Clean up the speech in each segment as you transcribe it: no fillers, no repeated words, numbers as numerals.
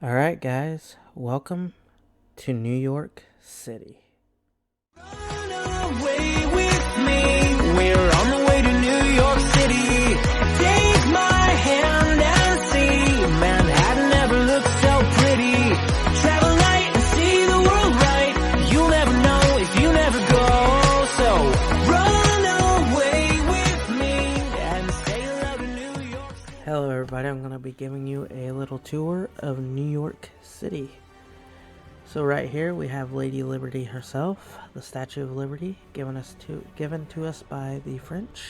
Alright, guys, welcome to New York City. Run away with me. We're on the way to New York City. Take my hand and see. Manhattan never looked so pretty. Travel light and see the world right. You'll never know if you never go. So run away with me and say hello to New York City. Hello, everybody. I'm going to be giving you a little tour of New York City. So right here we have Lady Liberty herself, the Statue of Liberty, given to us by the French.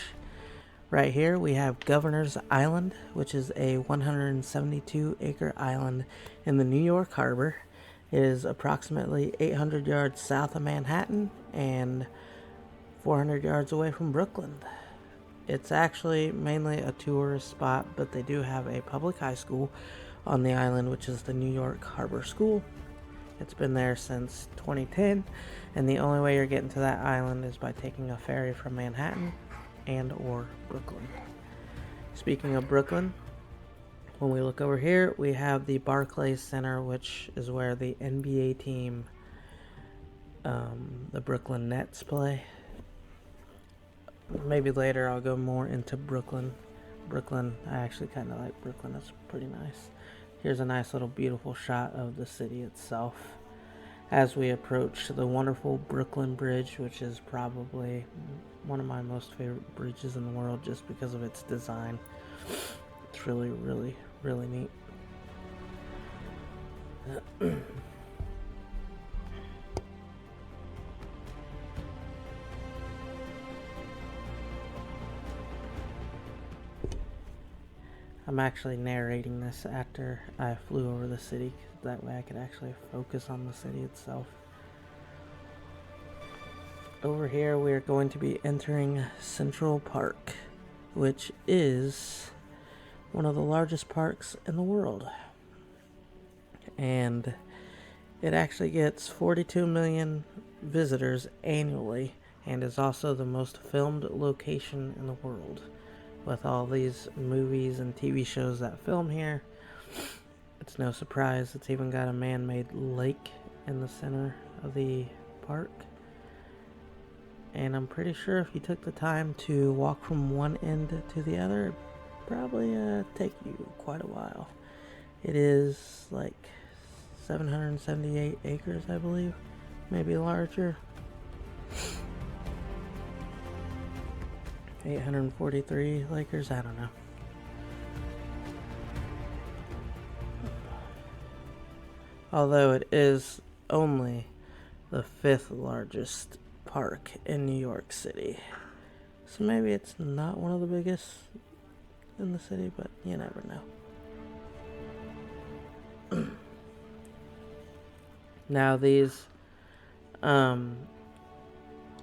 Right here we have Governor's Island, which is a 172-acre island in the New York Harbor. It is approximately 800 yards south of Manhattan and 400 yards away from Brooklyn. It's actually mainly a tourist spot, but they do have a public high school on the island, which is the New York Harbor School. It's been there since 2010, and the only way you're getting to that island is by taking a ferry from Manhattan and or Brooklyn. Speaking of Brooklyn, when we look over here, we have the Barclays Center, which is where the NBA team, the Brooklyn Nets, play. Maybe later I'll go more into Brooklyn. I actually kind of like Brooklyn. It's pretty nice. Here's a nice little beautiful shot of the city itself as we approach the wonderful Brooklyn Bridge, which is probably one of my most favorite bridges in the world just because of its design. It's really, really, really neat. I'm actually narrating this after I flew over the city, that way I could actually focus on the city itself. Over here we are going to be entering Central Park, which is one of the largest parks in the world. And it actually gets 42 million visitors annually and is also the most filmed location in the world. With all these movies and TV shows that film here, it's no surprise it's even got a man-made lake in the center of the park. And I'm pretty sure if you took the time to walk from one end to the other, it'd probably take you quite a while. It is like 778 acres, I believe, maybe larger. 843 acres, I don't know. Although it is only the 5th largest park in New York City. So maybe it's not one of the biggest in the city, but you never know. Now these, a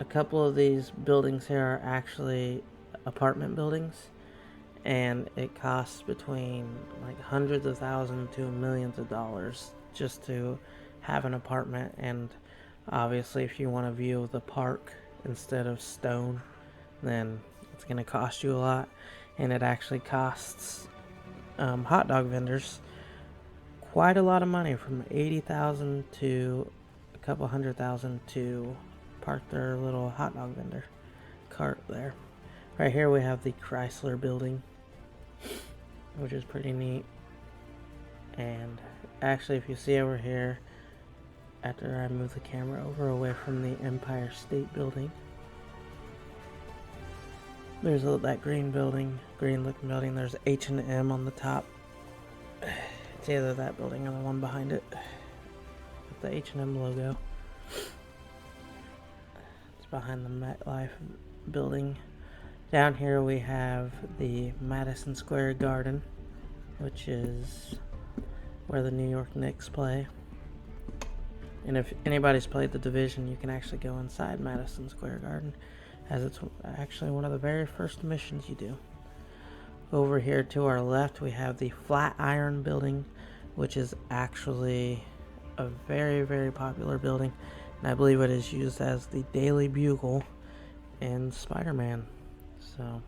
couple of these buildings here are actually apartment buildings, and it costs between like hundreds of thousands to millions of dollars just to have an apartment. And obviously if you want a view of the park instead of stone, then it's going to cost you a lot. And it actually costs hot dog vendors quite a lot of money, from $80,000 to a couple $100,000 to park their little hot dog vendor cart there. Right here we have the Chrysler building, which is pretty neat. And actually, if you see over here, after I move the camera over away from the Empire State Building, there's that green looking building. There's H&M on the top. It's either that building or the one behind it with the H&M logo. Behind the MetLife building. Down here we have the Madison Square Garden, which is where the New York Knicks play. And if anybody's played the Division, you can actually go inside Madison Square Garden, as it's actually one of the very first missions you do. Over here to our left we have the Flatiron Building, which is actually a very, very popular building. And I believe it is used as the Daily Bugle in Spider-Man. So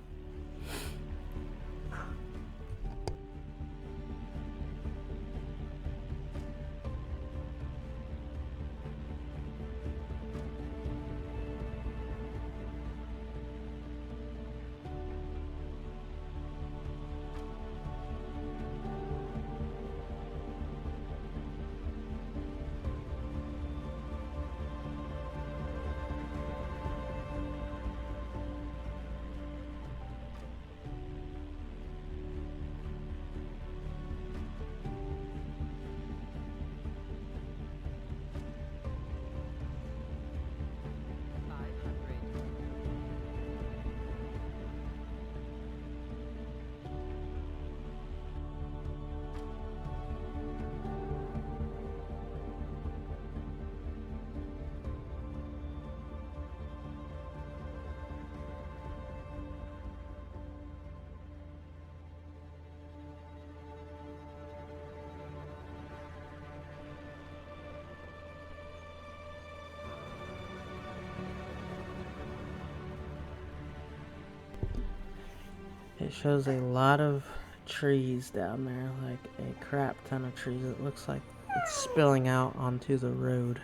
It shows a lot of trees down there, like a crap ton of trees. It looks like it's spilling out onto the road.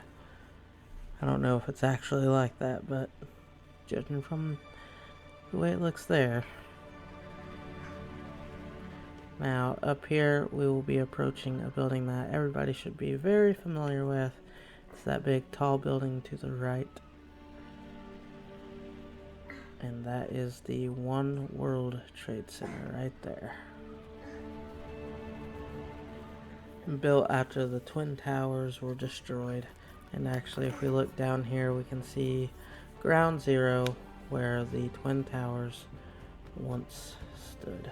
I don't know if it's actually like that, but judging from the way it looks there. Now, up here, we will be approaching a building that everybody should be very familiar with. It's that big, tall building to the right. And that is the One World Trade Center right there. Built after the Twin Towers were destroyed. And actually, if we look down here, we can see Ground Zero, where the Twin Towers once stood.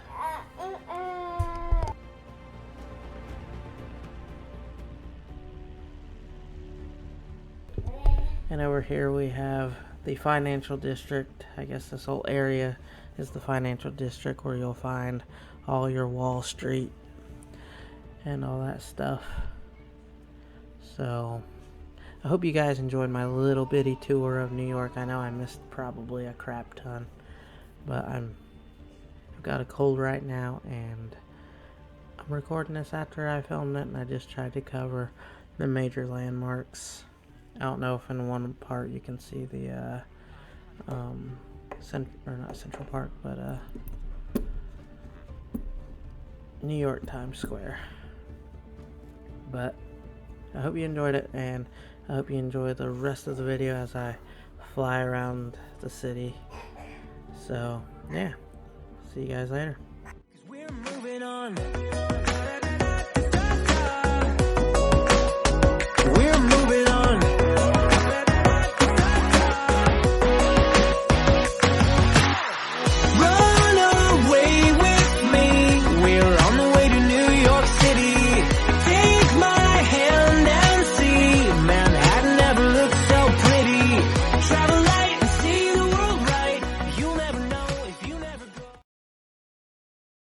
And over here we have the financial district. I guess this whole area is the financial district where you'll find all your Wall Street and all that stuff. So I hope you guys enjoyed my little bitty tour of New York. I know I missed probably a crap ton, but I've got a cold right now, and I'm recording this after I filmed it, and I just tried to cover the major landmarks. I don't know if in one part you can see the not Central Park, but New York Times Square. But I hope you enjoyed it, and I hope you enjoy the rest of the video as I fly around the city. So yeah, see you guys later.